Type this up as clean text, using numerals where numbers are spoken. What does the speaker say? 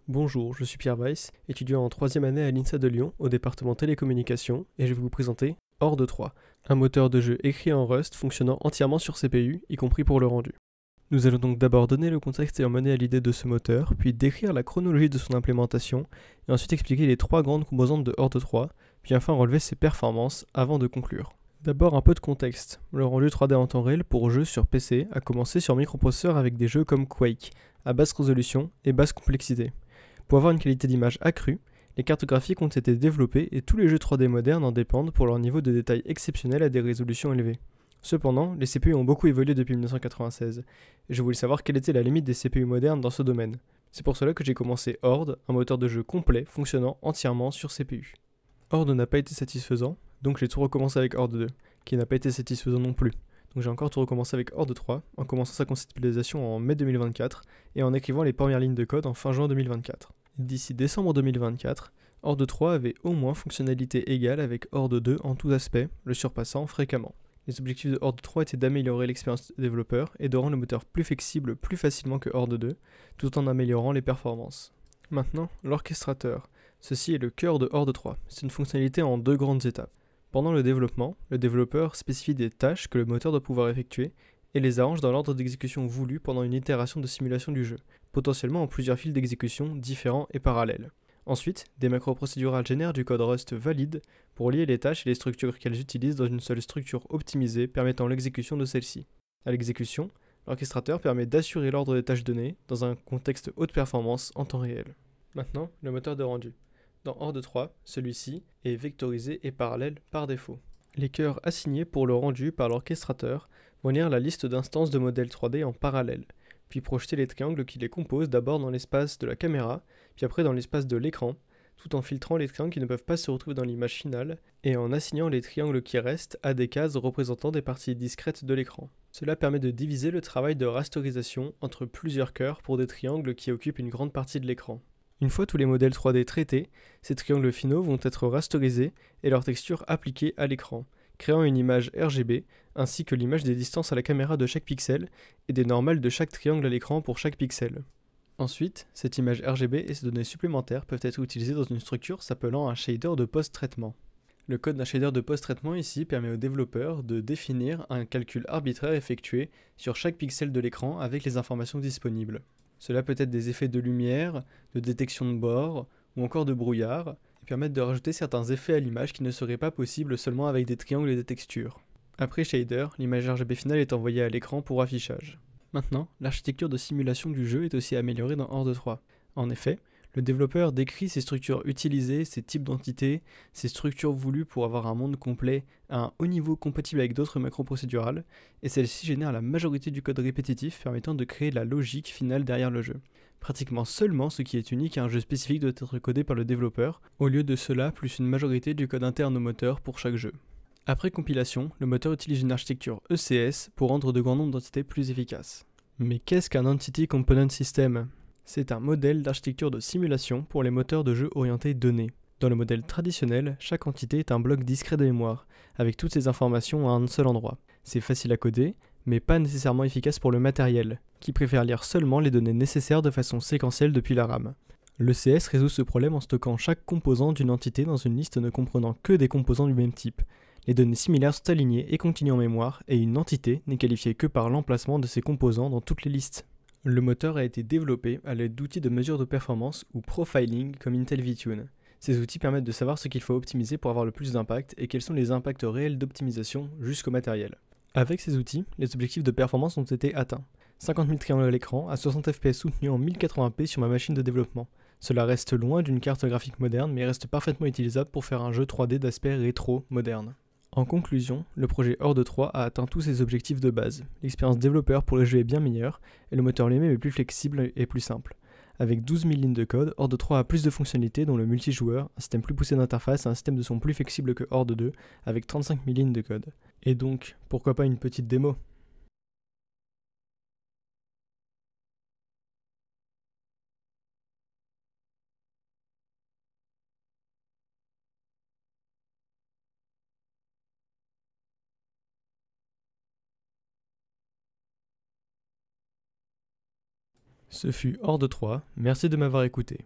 Bonjour, je suis Pierre Weiss, étudiant en 3e année à l'INSA de Lyon au département télécommunications et je vais vous présenter Horde 3, un moteur de jeu écrit en Rust fonctionnant entièrement sur CPU, y compris pour le rendu. Nous allons donc d'abord donner le contexte ayant mené à l'idée de ce moteur, puis décrire la chronologie de son implémentation, et ensuite expliquer les trois grandes composantes de Horde 3, puis enfin relever ses performances avant de conclure. D'abord un peu de contexte. Le rendu 3D en temps réel pour jeux sur PC a commencé sur microprocesseur avec des jeux comme Quake, à basse résolution et basse complexité. Pour avoir une qualité d'image accrue, les cartes graphiques ont été développées et tous les jeux 3D modernes en dépendent pour leur niveau de détail exceptionnel à des résolutions élevées. Cependant, les CPU ont beaucoup évolué depuis 1996, et je voulais savoir quelle était la limite des CPU modernes dans ce domaine. C'est pour cela que j'ai commencé Horde, un moteur de jeu complet fonctionnant entièrement sur CPU. Horde n'a pas été satisfaisant, donc j'ai tout recommencé avec Horde 2, qui n'a pas été satisfaisant non plus. Donc j'ai encore tout recommencé avec Horde 3, en commençant sa conceptualisation en mai 2024, et en écrivant les premières lignes de code en fin juin 2024. D'ici décembre 2024, Horde 3 avait au moins fonctionnalité égale avec Horde 2 en tous aspects, le surpassant fréquemment. Les objectifs de Horde 3 étaient d'améliorer l'expérience des développeurs et de rendre le moteur plus flexible plus facilement que Horde 2, tout en améliorant les performances. Maintenant, l'orchestrateur. Ceci est le cœur de Horde 3. C'est une fonctionnalité en deux grandes étapes. Pendant le développement, le développeur spécifie des tâches que le moteur doit pouvoir effectuer et les arrange dans l'ordre d'exécution voulu pendant une itération de simulation du jeu, potentiellement en plusieurs fils d'exécution différents et parallèles. Ensuite, des macros procédurales génèrent du code Rust valide pour lier les tâches et les structures qu'elles utilisent dans une seule structure optimisée permettant l'exécution de celle-ci. À l'exécution, l'orchestrateur permet d'assurer l'ordre des tâches données dans un contexte haute performance en temps réel. Maintenant, le moteur de rendu. Dans Horde 3, celui-ci est vectorisé et parallèle par défaut. Les cœurs assignés pour le rendu par l'orchestrateur vont lire la liste d'instances de modèles 3D en parallèle, puis projeter les triangles qui les composent d'abord dans l'espace de la caméra, puis après dans l'espace de l'écran, tout en filtrant les triangles qui ne peuvent pas se retrouver dans l'image finale, et en assignant les triangles qui restent à des cases représentant des parties discrètes de l'écran. Cela permet de diviser le travail de rasterisation entre plusieurs cœurs pour des triangles qui occupent une grande partie de l'écran. Une fois tous les modèles 3D traités, ces triangles finaux vont être rasterisés et leur texture appliquée à l'écran, créant une image RGB, ainsi que l'image des distances à la caméra de chaque pixel et des normales de chaque triangle à l'écran pour chaque pixel. Ensuite, cette image RGB et ces données supplémentaires peuvent être utilisées dans une structure s'appelant un shader de post-traitement. Le code d'un shader de post-traitement ici permet au développeur de définir un calcul arbitraire effectué sur chaque pixel de l'écran avec les informations disponibles. Cela peut être des effets de lumière, de détection de bord ou encore de brouillard, et permettre de rajouter certains effets à l'image qui ne seraient pas possibles seulement avec des triangles et des textures. Après shader, l'image RGB finale est envoyée à l'écran pour affichage. Maintenant, l'architecture de simulation du jeu est aussi améliorée dans Horde 3. En effet, le développeur décrit ses structures utilisées, ses types d'entités, ses structures voulues pour avoir un monde complet à un haut niveau compatible avec d'autres macros procédurales, et celle-ci génère la majorité du code répétitif permettant de créer la logique finale derrière le jeu. Pratiquement seulement ce qui est unique à un jeu spécifique doit être codé par le développeur, au lieu de cela plus une majorité du code interne au moteur pour chaque jeu. Après compilation, le moteur utilise une architecture ECS pour rendre de grands nombres d'entités plus efficaces. Mais qu'est-ce qu'un Entity Component System ? C'est un modèle d'architecture de simulation pour les moteurs de jeu orientés données. Dans le modèle traditionnel, chaque entité est un bloc discret de mémoire, avec toutes ses informations à un seul endroit. C'est facile à coder, mais pas nécessairement efficace pour le matériel, qui préfère lire seulement les données nécessaires de façon séquentielle depuis la RAM. L'ECS résout ce problème en stockant chaque composant d'une entité dans une liste ne comprenant que des composants du même type. Les données similaires sont alignées et continuent en mémoire, et une entité n'est qualifiée que par l'emplacement de ses composants dans toutes les listes. Le moteur a été développé à l'aide d'outils de mesure de performance ou profiling comme Intel VTune. Ces outils permettent de savoir ce qu'il faut optimiser pour avoir le plus d'impact et quels sont les impacts réels d'optimisation jusqu'au matériel. Avec ces outils, les objectifs de performance ont été atteints. 50 000 triangles à l'écran à 60 fps soutenus en 1080p sur ma machine de développement. Cela reste loin d'une carte graphique moderne mais reste parfaitement utilisable pour faire un jeu 3D d'aspect rétro moderne. En conclusion, le projet Horde 3 a atteint tous ses objectifs de base. L'expérience développeur pour les jeux est bien meilleure, et le moteur lui-même est plus flexible et plus simple. Avec 12 000 lignes de code, Horde 3 a plus de fonctionnalités dont le multijoueur, un système plus poussé d'interface et un système de son plus flexible que Horde 2, avec 35 000 lignes de code. Et donc, pourquoi pas une petite démo ? Ce fut Horde 3, merci de m'avoir écouté.